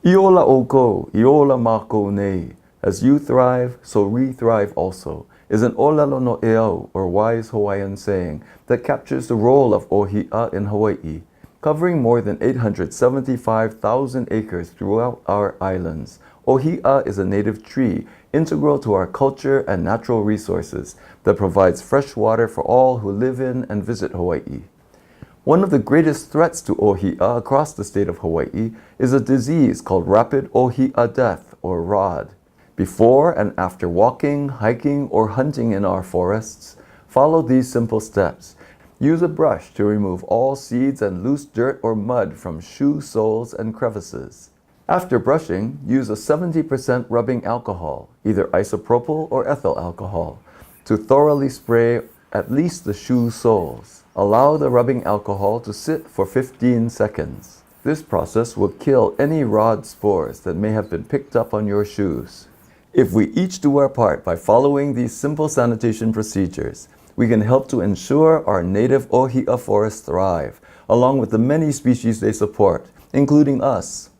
Iola oko, iola mako nei. As you thrive, so we thrive also, is an olelo no eau, or wise Hawaiian saying, that captures the role of ōhi'a in Hawaii. Covering more than 875,000 acres throughout our islands, ōhi'a is a native tree integral to our culture and natural resources that provides fresh water for all who live in and visit Hawaii. One of the greatest threats to ōhi'a across the state of Hawaii is a disease called Rapid Ōhi'a Death, or ROD. Before and after walking, hiking, or hunting in our forests, follow these simple steps. Use a brush to remove all seeds and loose dirt or mud from shoe soles and crevices. After brushing, use a 70% rubbing alcohol, either isopropyl or ethyl alcohol, to thoroughly spray at least the shoe soles. Allow the rubbing alcohol to sit for 15 seconds. This process will kill any rod spores that may have been picked up on your shoes. If we each do our part by following these simple sanitation procedures, we can help to ensure our native ōhi'a forests thrive, along with the many species they support, including us.